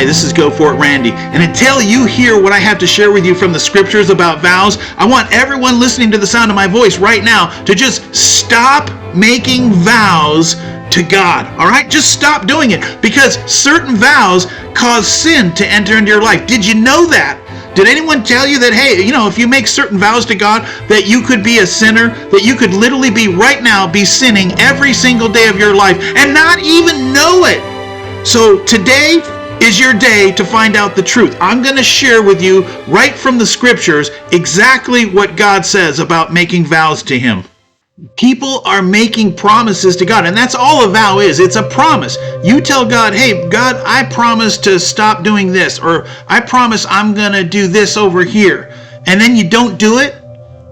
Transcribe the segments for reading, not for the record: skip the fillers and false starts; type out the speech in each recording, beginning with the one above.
Hi, this is Go For It Randy, and until you hear what I have to share with you from the scriptures about vows, I want everyone listening to the sound of my voice right now to just stop making vows to God, all right? Just stop doing it, because certain vows cause sin to enter into your life. Did you know that? Did anyone tell you that, hey, if you make certain vows to God, that you could be a sinner, that you could literally be right now be sinning every single day of your life and not even know it? So today is your day to find out the truth. I'm going to share with you right from the scriptures exactly what God says about making vows to Him. People are making promises to God, and that's all a vow is. It's a promise. You tell God, hey, God, I promise to stop doing this, or I promise I'm going to do this over here. And then you don't do it.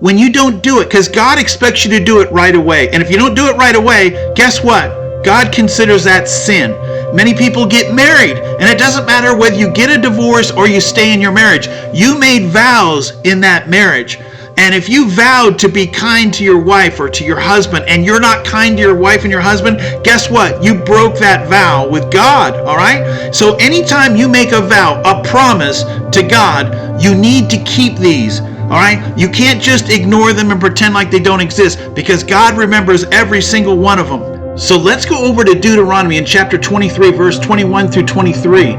When you don't do it, because God expects you to do it right away. And if you don't do it right away, guess what? God considers that sin. Many people get married, and it doesn't matter whether you get a divorce or you stay in your marriage. You made vows in that marriage. And if you vowed to be kind to your wife or to your husband, and you're not kind to your wife and your husband, guess what? You broke that vow with God, all right? So anytime you make a vow, a promise to God, you need to keep these, all right? You can't just ignore them and pretend like they don't exist, because God remembers every single one of them. So let's go over to Deuteronomy in chapter 23, verse 21 through 23.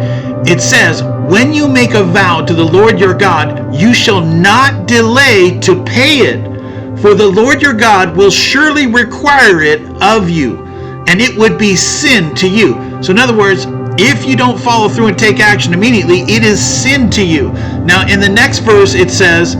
It says, when you make a vow to the Lord your God, you shall not delay to pay it, for the Lord your God will surely require it of you, and it would be sin to you. So in other words, if you don't follow through and take action immediately, it is sin to you. Now in the next verse it says,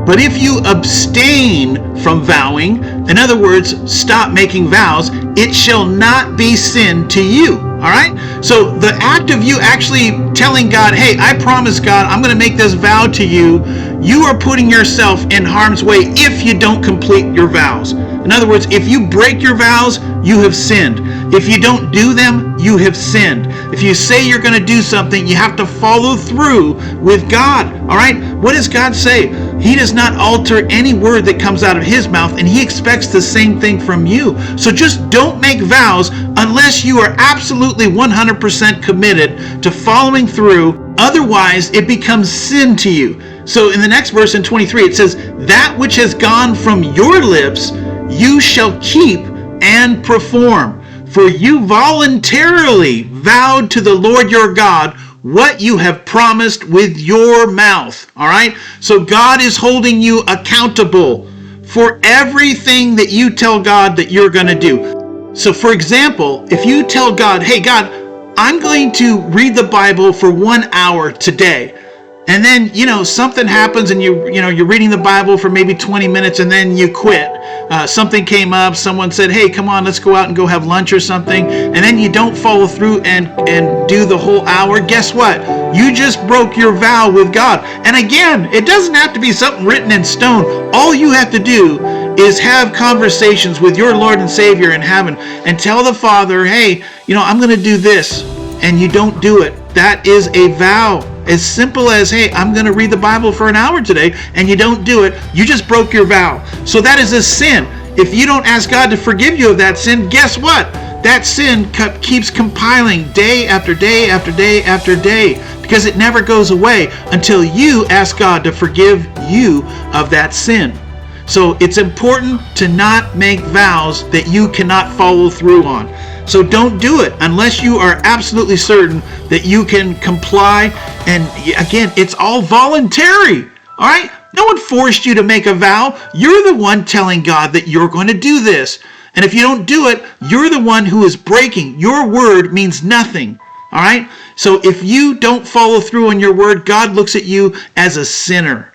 but if you abstain from vowing, in other words, stop making vows, it shall not be sin to you. All right? So the act of you actually telling God, hey, I promise God, I'm going to make this vow to you, you are putting yourself in harm's way if you don't complete your vows. In other words, if you break your vows, you have sinned. If you don't do them, you have sinned. If you say you're going to do something, you have to follow through with God. All right? What does God say? He does not alter any word that comes out of His mouth, and He expects the same thing from you. So just don't make vows unless you are absolutely 100% committed to following through. Otherwise, it becomes sin to you. So in the next verse in 23, it says, that which has gone from your lips, you shall keep and perform. For you voluntarily vowed to the Lord your God what you have promised with your mouth. All right? So God is holding you accountable for everything that you tell God that you're going to do. So for example, if you tell God, hey God, I'm going to read the Bible for 1 hour today. And then, something happens and you're reading the Bible for maybe 20 minutes and then you quit. Something came up, someone said, hey, come on, let's go out and go have lunch or something. And then you don't follow through and do the whole hour. Guess what? You just broke your vow with God. And again, it doesn't have to be something written in stone. All you have to do is have conversations with your Lord and Savior in heaven and tell the Father, hey, I'm going to do this. And you don't do it. That is a vow. As simple as, hey, I'm going to read the Bible for an hour today, and you don't do it, you just broke your vow. So that is a sin. If you don't ask God to forgive you of that sin, guess what? That sin keeps compiling day after day after day after day, because it never goes away until you ask God to forgive you of that sin. So it's important to not make vows that you cannot follow through on. So don't do it unless you are absolutely certain that you can comply. And again, it's all voluntary. All right? No one forced you to make a vow. You're the one telling God that you're going to do this. And if you don't do it, you're the one who is breaking. Your word means nothing. All right? So if you don't follow through on your word, God looks at you as a sinner.